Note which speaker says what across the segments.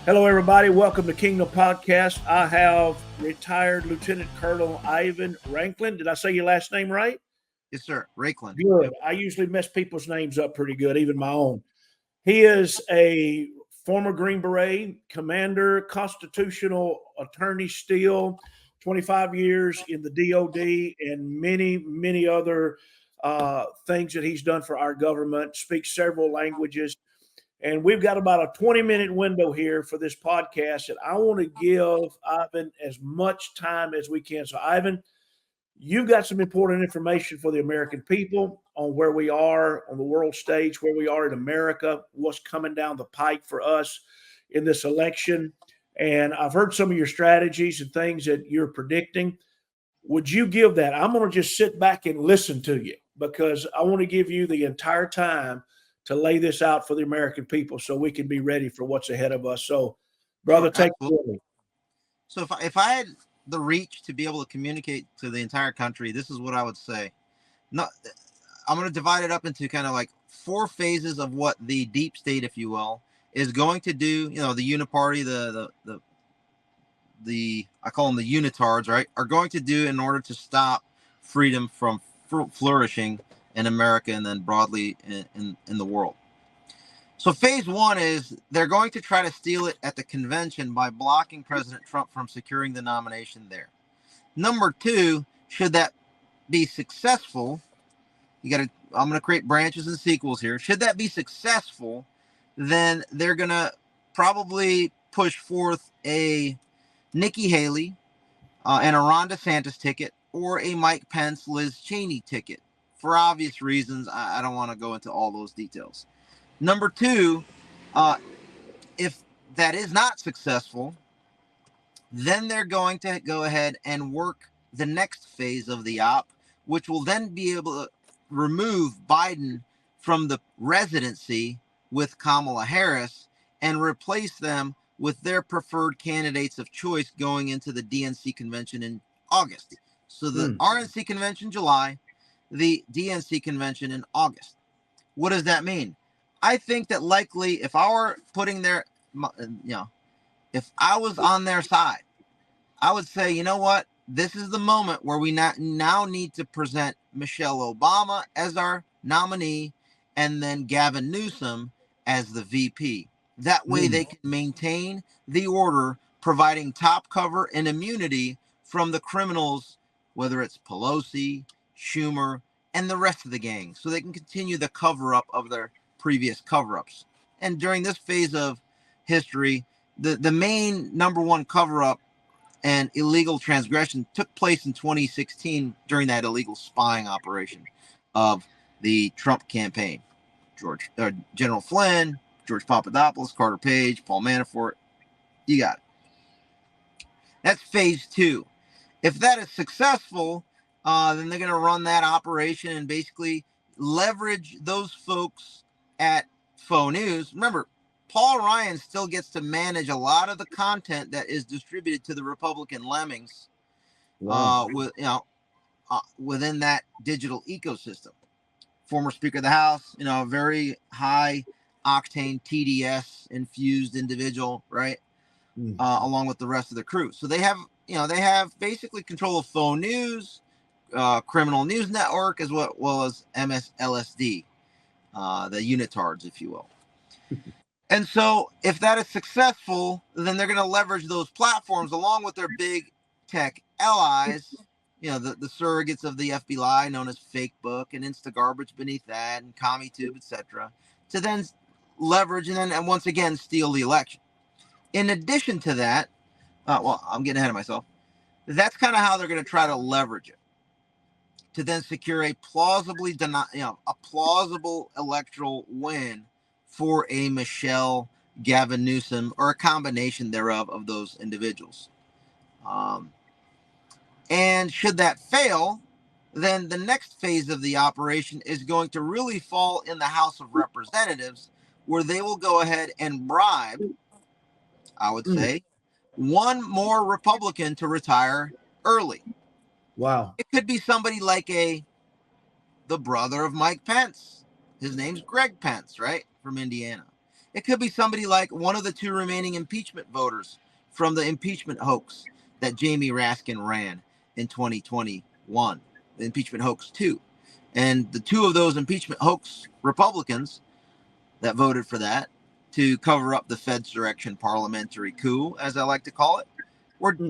Speaker 1: Hello, everybody. Welcome to Kingdom Podcast. I have retired Lieutenant Colonel Ivan Raiklin. Did I say your last name right?
Speaker 2: Yes, sir. Raiklin.
Speaker 1: Good.
Speaker 2: Yep.
Speaker 1: I usually mess people's names up pretty good, even my own. He is a former Green Beret, commander, constitutional attorney still, 25 years in the DOD, and many, many other things that he's done for our government, speaks several languages. And we've got about a 20-minute window here for this podcast. And I want to give Ivan as much time as we can. So, Ivan, you've got some important information for the American people on where we are on the world stage, where we are in America, what's coming down the pike for us in this election. And I've heard some of your strategies and things that you're predicting. Would you give that? I'm going to just sit back and listen to you because I want to give you the entire time to lay this out for the American people so we can be ready for what's ahead of us. So, brother, take it away.
Speaker 2: So if I had the reach to be able to communicate to the entire country, this is what I would say. No, I'm going to divide it up into kind of like four phases of what the deep state, if you will, is going to do. You know, the uniparty, the I call them the unitards, right, are going to do in order to stop freedom from flourishing in America and then broadly in the world. So phase one is they're going to try to steal it at the convention by blocking President Trump from securing the nomination there. Number two, should that be successful, I'm going to create branches and sequels here. Should that be successful, then they're going to probably push forth a Nikki Haley and a Ron DeSantis ticket or a Mike Pence, Liz Cheney ticket. For obvious reasons, I don't want to go into all those details. Number two, if that is not successful, then they're going to go ahead and work the next phase of the op, which will then be able to remove Biden from the residency with Kamala Harris and replace them with their preferred candidates of choice going into the DNC convention in August. So the RNC convention July, the DNC convention in August. What does that mean? I think that likely if I were putting their, if I was on their side, I would say, you know what? This is the moment where we now need to present Michelle Obama as our nominee and then Gavin Newsom as the VP. That way they can maintain the order, providing top cover and immunity from the criminals, whether it's Pelosi, Schumer, and the rest of the gang, so they can continue the cover-up of their previous cover-ups. And during this phase of history, the main number one cover-up and illegal transgression took place in 2016 during that illegal spying operation of the Trump campaign. General Flynn, George Papadopoulos, Carter Page, Paul Manafort, you got it. That's phase two. If that is successful, then they're going to run that operation and basically leverage those folks at faux news. Remember, Paul Ryan still gets to manage a lot of the content that is distributed to the Republican lemmings within that digital ecosystem. Former Speaker of the House, a very high octane TDS infused individual, right? Along with the rest of the crew. So they have basically control of faux news, criminal news network, as well as MSLSD, the unitards, if you will. And so if that is successful, then they're going to leverage those platforms along with their big tech allies, the surrogates of the FBI known as Fakebook and Instagarbage beneath that and CommieTube, etc., to then leverage and once again steal the election. In addition to that, I'm getting ahead of myself. That's kind of how they're going to try to leverage it to then secure a plausible electoral win for a Michelle, Gavin Newsom, or a combination thereof of those individuals. And should that fail, then the next phase of the operation is going to really fall in the House of Representatives, where they will go ahead and bribe, I would say, one more Republican to retire early.
Speaker 1: Wow.
Speaker 2: It could be somebody like the brother of Mike Pence. His name's Greg Pence, right? From Indiana. It could be somebody like one of the two remaining impeachment voters from the impeachment hoax that Jamie Raskin ran in 2021, the impeachment hoax 2. And the two of those impeachment hoax Republicans that voted for that to cover up the Fedsurrection parliamentary coup, as I like to call it,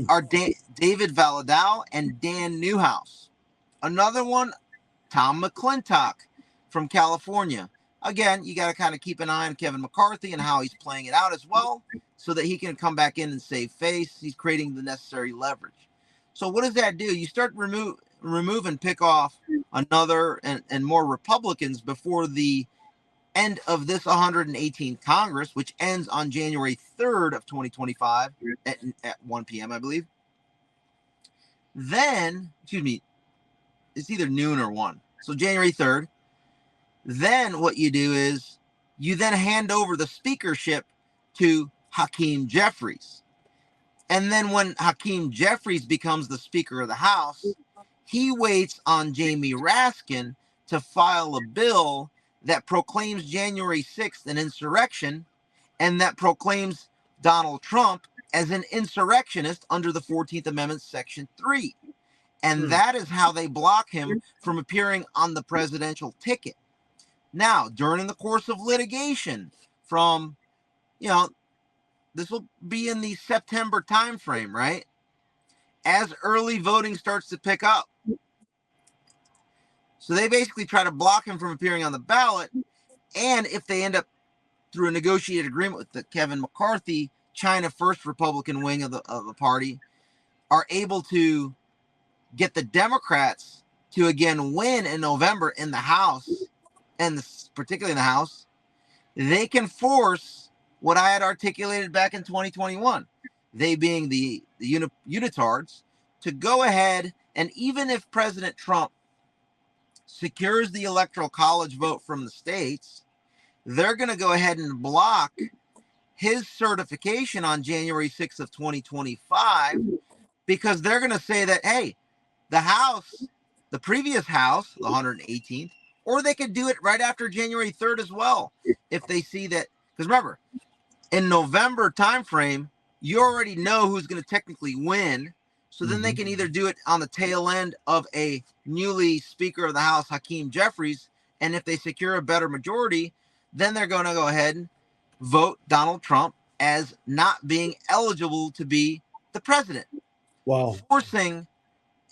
Speaker 2: are David Valadao and Dan Newhouse. Another one, Tom McClintock from California. Again, you got to kind of keep an eye on Kevin McCarthy and how he's playing it out as well, so that he can come back in and save face. He's creating the necessary leverage. So what does that do? You start remove and pick off another and more Republicans before the end of this 118th Congress, which ends on January 3rd of 2025 at 1 p.m., I believe. Then, excuse me, it's either noon or 1. So January 3rd. Then what you do is you then hand over the speakership to Hakeem Jeffries. And then when Hakeem Jeffries becomes the Speaker of the House, he waits on Jamie Raskin to file a bill that proclaims January 6th an insurrection and that proclaims Donald Trump as an insurrectionist under the 14th Amendment, Section 3. And that is how they block him from appearing on the presidential ticket. Now, during the course of litigation from, this will be in the September timeframe, right? As early voting starts to pick up. So they basically try to block him from appearing on the ballot. And if they end up through a negotiated agreement with the Kevin McCarthy, China First Republican wing of the party, are able to get the Democrats to again win in November in the House, and particularly in the House, they can force what I had articulated back in 2021, they being the unitards, to go ahead and even if President Trump secures the Electoral College vote from the states, they're going to go ahead and block his certification on January 6th of 2025 because they're going to say that, hey, the House, the previous House, the 118th, or they could do it right after January 3rd as well. If they see that, because remember, in November timeframe, you already know who's going to technically win. So then they can either do it on the tail end of a newly Speaker of the House, Hakeem Jeffries. And if they secure a better majority, then they're going to go ahead and vote Donald Trump as not being eligible to be the president.
Speaker 1: Wow.
Speaker 2: Forcing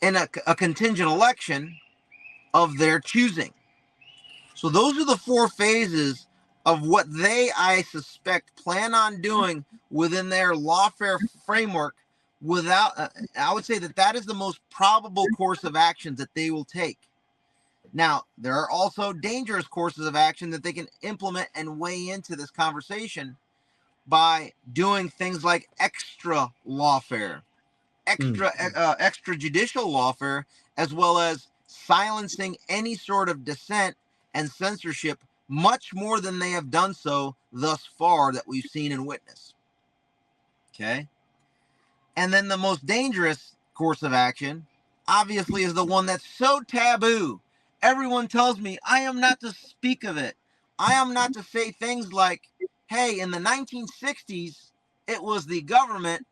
Speaker 2: in a contingent election of their choosing. So those are the 4 phases of what they, I suspect, plan on doing within their lawfare framework without, I would say that is the most probable course of actions that they will take. Now, there are also dangerous courses of action that they can implement and weigh into this conversation by doing things like extra lawfare, extrajudicial lawfare, as well as silencing any sort of dissent and censorship much more than they have done so thus far that we've seen and witnessed. Okay. And then the most dangerous course of action, obviously, is the one that's so taboo. Everyone tells me I am not to speak of it. I am not to say things like, hey, in the 1960s, it was the government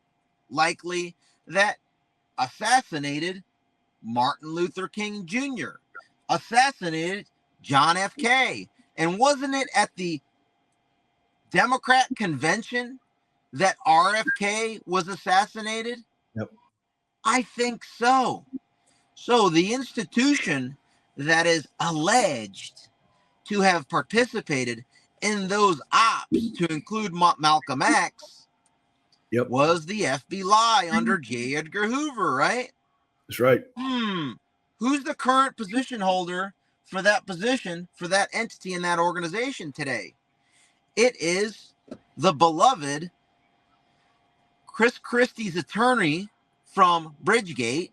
Speaker 2: likely that assassinated Martin Luther King Jr., assassinated John F. K. And wasn't it at the Democrat convention that RFK was assassinated?
Speaker 1: Yep.
Speaker 2: I think so. So the institution that is alleged to have participated in those ops, to include Malcolm X, was the FBI under J. Edgar Hoover, right?
Speaker 1: That's right.
Speaker 2: Who's the current position holder for that position, for that entity in that organization today? It is the beloved Chris Christie's attorney from Bridgegate.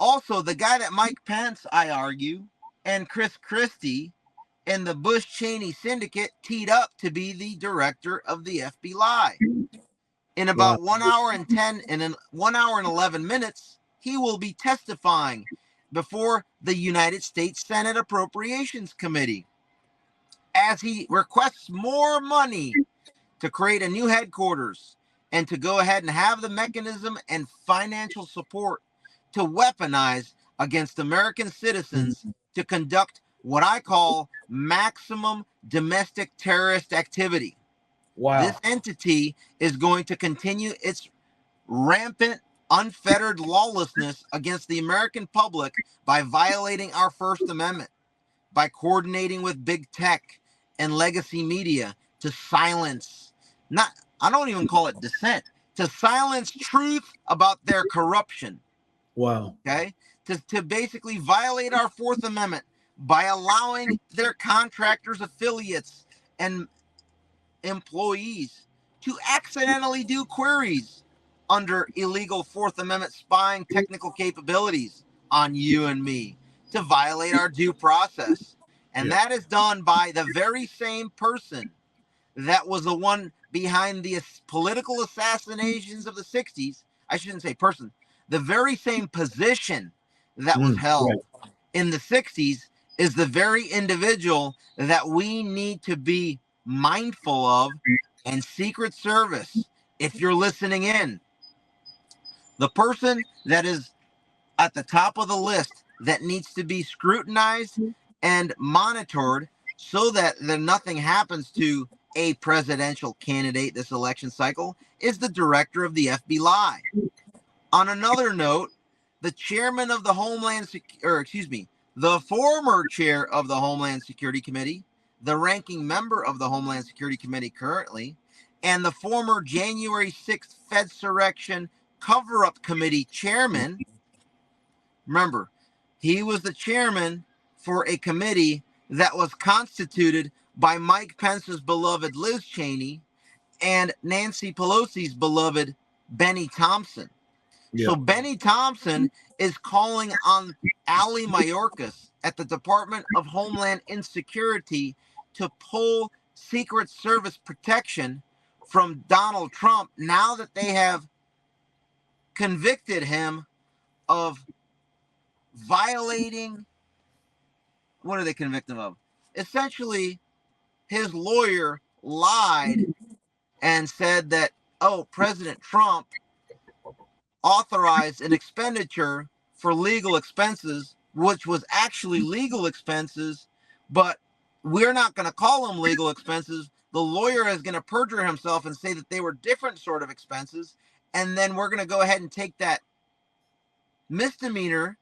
Speaker 2: Also, the guy that Mike Pence, I argue, and Chris Christie and the Bush-Cheney syndicate teed up to be the director of the FBI. In about 1 hour and 1 hour and 11 minutes, he will be testifying before the United States Senate Appropriations Committee as he requests more money to create a new headquarters and to go ahead and have the mechanism and financial support to weaponize against American citizens to conduct what I call maximum domestic terrorist activity.
Speaker 1: Wow.
Speaker 2: This entity is going to continue its rampant, unfettered lawlessness against the American public by violating our First Amendment, by coordinating with big tech and legacy media to silence, I don't even call it dissent, to silence truth about their corruption.
Speaker 1: Wow.
Speaker 2: Okay? To basically violate our Fourth Amendment by allowing their contractors, affiliates, and employees to accidentally do queries under illegal Fourth Amendment spying technical capabilities on you and me, to violate our due process. And that is done by the very same person that was the one behind the political assassinations of the 60s. I shouldn't say person, the very same position that was held in the 60s is the very individual that we need to be mindful of. And Secret Service, if you're listening in, the person that is at the top of the list that needs to be scrutinized and monitored so that nothing happens to a presidential candidate this election cycle is the director of the FBI. On another note, the chairman of the the former chair of the Homeland Security Committee, the ranking member of the Homeland Security Committee currently, and the former January 6th Fedsurrection Cover-Up Committee chairman. Remember, he was the chairman for a committee that was constituted by Mike Pence's beloved Liz Cheney and Nancy Pelosi's beloved Benny Thompson. So Benny Thompson is calling on Ali Mayorkas at the Department of Homeland Insecurity to pull Secret Service protection from Donald Trump now that they have convicted him of violating. What are they convicted him of? Essentially, his lawyer lied and said that, President Trump authorized an expenditure for legal expenses, which was actually legal expenses, but we're not going to call them legal expenses. The lawyer is going to perjure himself and say that they were different sort of expenses, and then we're going to go ahead and take that misdemeanor,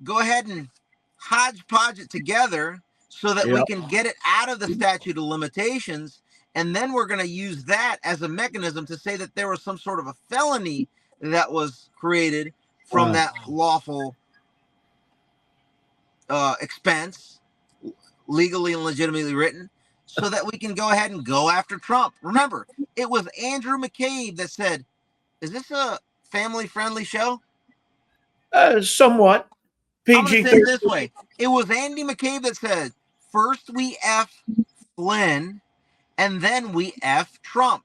Speaker 2: go ahead and hodgepodge it together so that we can get it out of the statute of limitations. And then we're going to use that as a mechanism to say that there was some sort of a felony that was created from that lawful expense, legally and legitimately written, so that we can go ahead and go after Trump. Remember, it was Andrew McCabe that said, is this a family-friendly show?
Speaker 1: Somewhat.
Speaker 2: I'm going to say it this way. It was Andy McCabe that said, first we F Flynn, and then we F Trump.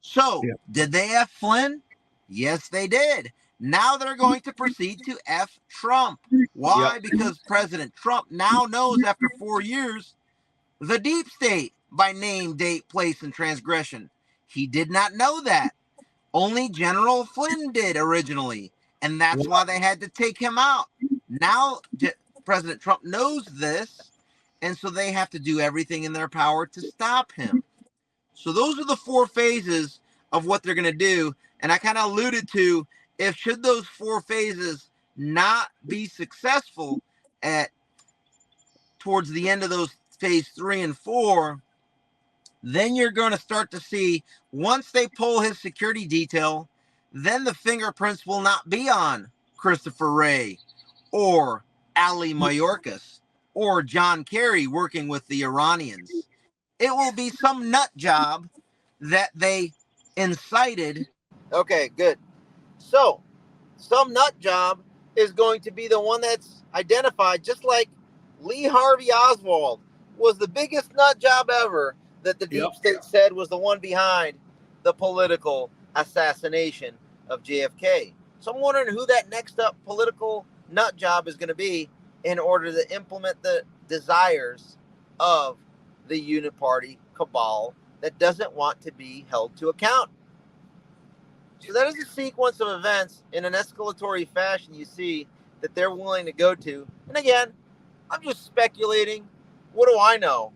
Speaker 2: So, did they F Flynn? Yes, they did. Now they're going to proceed to F Trump. Why? Because President Trump now knows after 4 years the deep state by name, date, place, and transgression. He did not know that. Only General Flynn did originally. And that's why they had to take him out. Now President Trump knows this, and so they have to do everything in their power to stop him. So those are the 4 phases of what they're going to do. And I kind of alluded to, if should those 4 phases not be successful towards the end of those phase 3 and 4, then you're going to start to see, once they pull his security detail, then the fingerprints will not be on Christopher Wray or Ali Mayorkas or John Kerry working with the Iranians. It will be some nut job that they incited. Okay, good. So, some nut job is going to be the one that's identified, just like Lee Harvey Oswald was the biggest nut job ever that the deep state said was the one behind the political assassination of JFK. So I'm wondering who that next up political nut job is going to be in order to implement the desires of the uniparty cabal that doesn't want to be held to account. So that is a sequence of events in an escalatory fashion you see that they're willing to go to. And again, I'm just speculating. What do I know?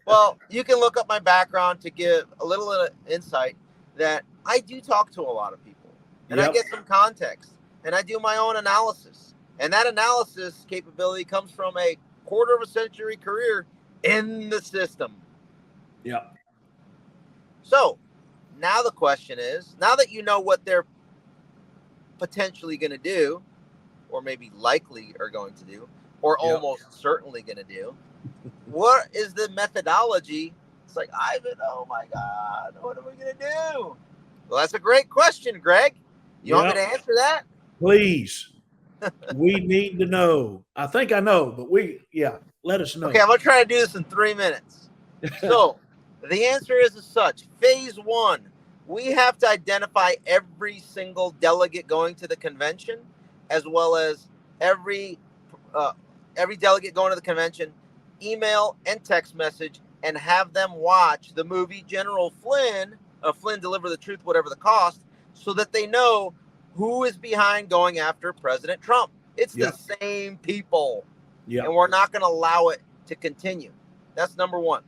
Speaker 2: Well, you can look up my background to give a little insight that I do talk to a lot of people. And I get some context. And I do my own analysis. And that analysis capability comes from a quarter of a century career in the system.
Speaker 1: Yeah.
Speaker 2: So now the question is, now that you know what they're potentially going to do, or maybe likely are going to do, or almost certainly going to do, what is the methodology? It's like, Ivan, oh my God, what are we going to do? Well, that's a great question, Greg. You want me to answer that?
Speaker 1: Please. We need to know. I think I know, but let us know.
Speaker 2: Okay, I'm going to try to do this in 3 minutes. So the answer is as such. Phase 1, we have to identify every single delegate going to the convention, as well as every delegate going to the convention, email and text message, and have them watch the movie General Flynn, Flynn Deliver the Truth, Whatever the Cost, so that they know who is behind going after President Trump. It's the same people. And we're not going to allow it to continue. That's number 1.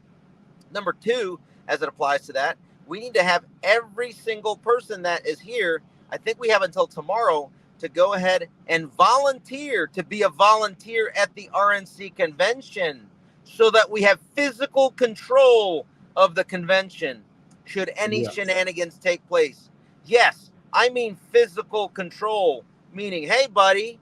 Speaker 2: Number 2, as it applies to that, we need to have every single person that is here. I think we have until tomorrow to go ahead and volunteer to be a volunteer at the RNC convention so that we have physical control of the convention should any shenanigans take place. Yes, I mean physical control, meaning, hey, buddy,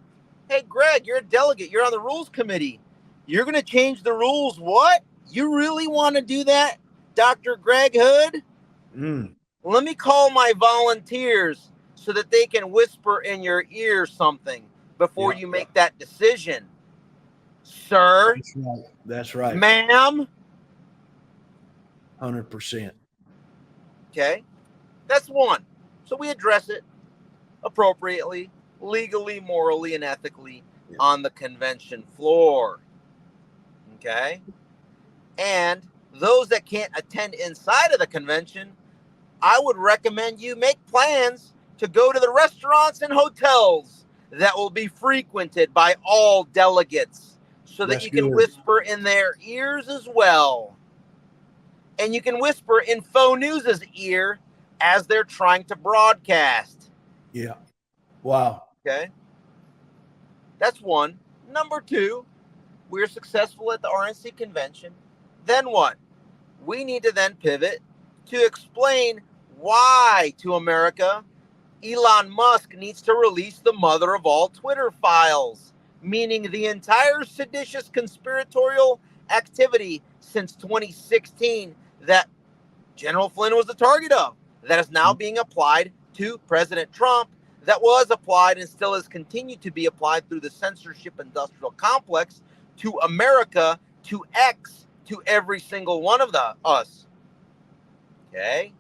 Speaker 2: hey, Greg, you're a delegate. You're on the rules committee. You're going to change the rules. What? You really want to do that, Dr. Greg Hood? Let me call my volunteers so that they can whisper in your ear something before you make that decision. Sir?
Speaker 1: That's right.
Speaker 2: Ma'am?
Speaker 1: 100%.
Speaker 2: Okay. That's 1. So we address it appropriately, legally, morally, and ethically on the convention floor. Okay. And those that can't attend inside of the convention, I would recommend you make plans to go to the restaurants and hotels that will be frequented by all delegates so that you can whisper in their ears as well. And you can whisper in Faux News's ear as they're trying to broadcast.
Speaker 1: Yeah. Wow.
Speaker 2: Okay. That's 1. Number 2, we're successful at the RNC convention. Then what? We need to then pivot to explain why to America Elon Musk needs to release the mother of all Twitter files, meaning the entire seditious conspiratorial activity since 2016 that General Flynn was the target of, that is now being applied to President Trump, that was applied and still is continued to be applied through the censorship industrial complex to America, to X, to every single one of us. Okay?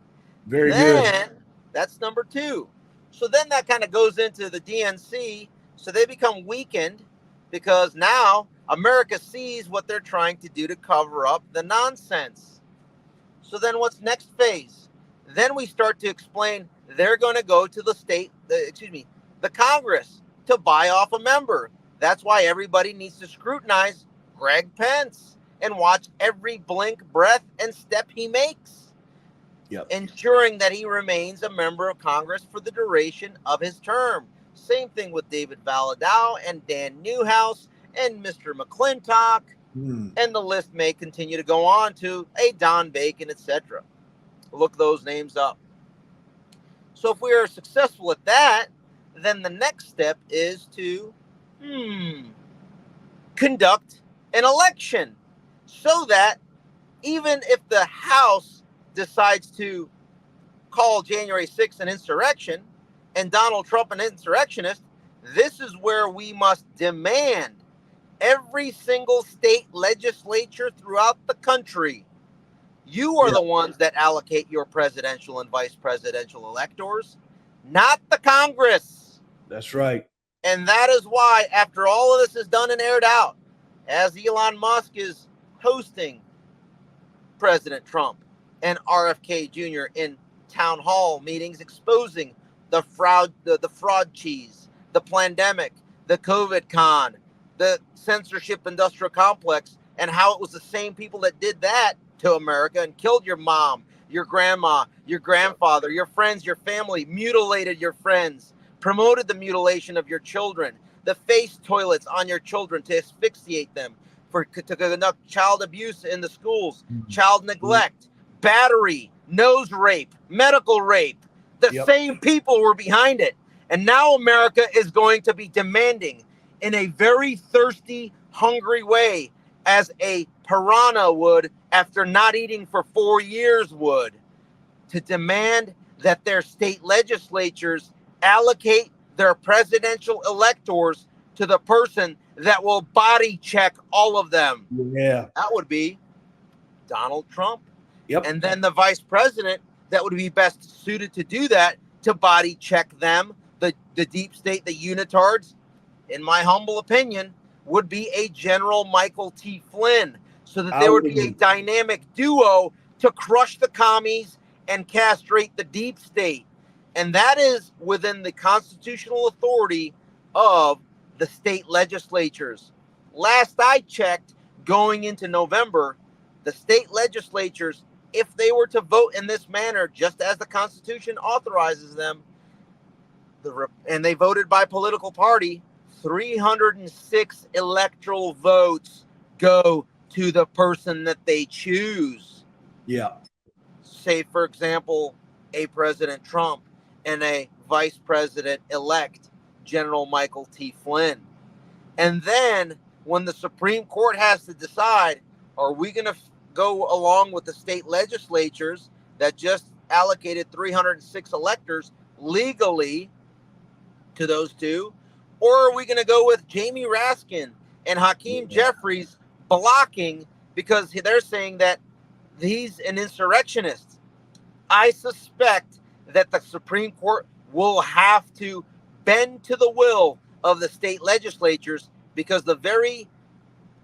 Speaker 1: Very good.
Speaker 2: That's number 2. So then that kind of goes into the DNC. So they become weakened because now America sees what they're trying to do to cover up the nonsense. So then what's next phase? Then we start to explain they're going to go to the Congress to buy off a member. That's why everybody needs to scrutinize Greg Pence and watch every blink, breath, and step he makes. Ensuring that he remains a member of Congress for the duration of his term. Same thing with David Valadao and Dan Newhouse and Mr. McClintock, and the list may continue to go on to a Don Bacon, etc. Look those names up. So if we are successful at that, then the next step is to conduct an election so that even if the House decides to call January 6th an insurrection and Donald Trump an insurrectionist, this is where we must demand every single state legislature throughout the country. You are the ones that allocate your presidential and vice presidential electors, not the Congress.
Speaker 1: That's right.
Speaker 2: And that is why, after all of this is done and aired out, as Elon Musk is hosting President Trump and RFK Jr. in town hall meetings, exposing the fraud, the fraud cheese, the pandemic, the COVID con, the censorship industrial complex, and how it was the same people that did that to America and killed your mom, your grandma, your grandfather, your friends, your family, mutilated your friends, promoted the mutilation of your children, the face toilets on your children to asphyxiate them, to conduct child abuse in the schools, child neglect, battery, nose rape, medical rape. The same people were behind it. And now America is going to be demanding in a very thirsty, hungry way, as a piranha would after not eating for 4 years would, to demand that their state legislatures allocate their presidential electors to the person that will body check all of them.
Speaker 1: Yeah.
Speaker 2: That would be Donald Trump.
Speaker 1: Yep.
Speaker 2: And then the vice president that would be best suited to do that, to body check them, the deep state, the unitards, in my humble opinion, would be a General Michael T. Flynn, so that there would be a dynamic duo to crush the commies and castrate the deep state. And that is within the constitutional authority of the state legislatures. Last I checked, going into November, the state legislatures, if they were to vote in this manner, just as the Constitution authorizes them, and they voted by political party, 306 electoral votes go to the person that they choose.
Speaker 1: Yeah.
Speaker 2: Say, for example, a President Trump and a Vice President-elect, General Michael T. Flynn. And then when the Supreme Court has to decide, are we going to go along with the state legislatures that just allocated 306 electors legally to those two, or are we going to go with Jamie Raskin and Hakeem Jeffries blocking because they're saying that he's an insurrectionist? I suspect that the Supreme Court will have to bend to the will of the state legislatures, because the very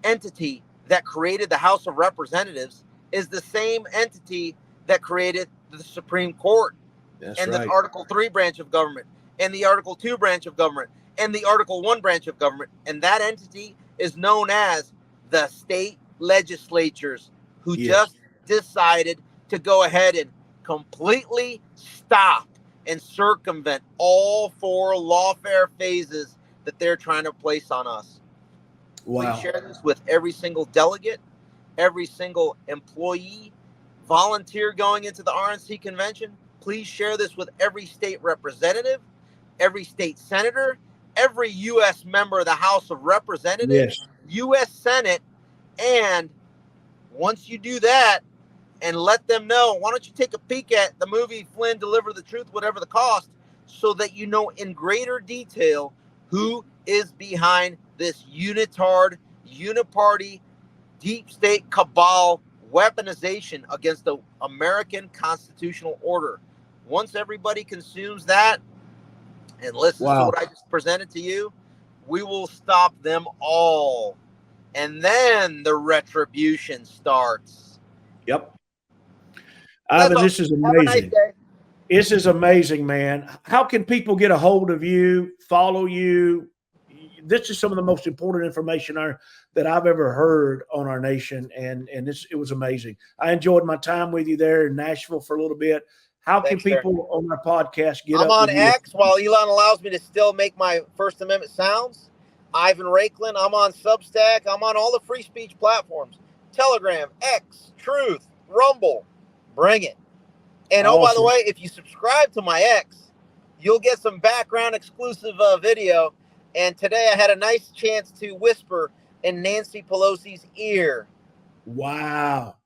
Speaker 2: entity that created the House of Representatives is the same entity that created the Supreme Court.
Speaker 1: That's
Speaker 2: and
Speaker 1: right.
Speaker 2: The Article 3 branch of government, and the Article 2 branch of government, and the Article 1 branch of government. And that entity is known as the state legislatures, who just decided to go ahead and completely stop and circumvent all 4 lawfare phases that they're trying to place on us.
Speaker 1: Wow.
Speaker 2: Please share this with every single delegate, every single employee, volunteer going into the RNC convention. Please share this with every state representative, every state senator, every U.S. member of the House of Representatives, U.S. Senate. And once you do that and let them know, why don't you take a peek at the movie Flynn, Deliver the Truth, Whatever the Cost, so that you know in greater detail who is behind this unitard, uniparty, deep state cabal weaponization against the American constitutional order. Once everybody consumes that and listens to what I just presented to you, we will stop them all. And then the retribution starts.
Speaker 1: Yep. Ivan, this is amazing. Have a nice day. This is amazing, man. How can people get a hold of you, follow you? This is some of the most important information that I've ever heard on our nation, and it was amazing. I enjoyed my time with you there in Nashville for a little bit. How can people on our podcast get up?
Speaker 2: I'm on X while Elon allows me to still make my First Amendment sounds. Ivan Raiklin. I'm on Substack. I'm on all the free speech platforms. Telegram, X, Truth, Rumble. Bring it. And oh, by the way, if you subscribe to my X, you'll get some background exclusive video. And today I had a nice chance to whisper in Nancy Pelosi's ear.
Speaker 1: Wow.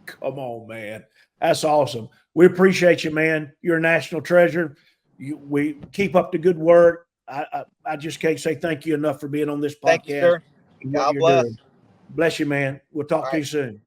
Speaker 1: Come on, man. That's awesome. We appreciate you, man. You're a national treasure. We keep up the good work. I just can't say thank you enough for being on this podcast.
Speaker 2: Thank you, sir. God bless.
Speaker 1: Bless you, man. We'll talk to you soon.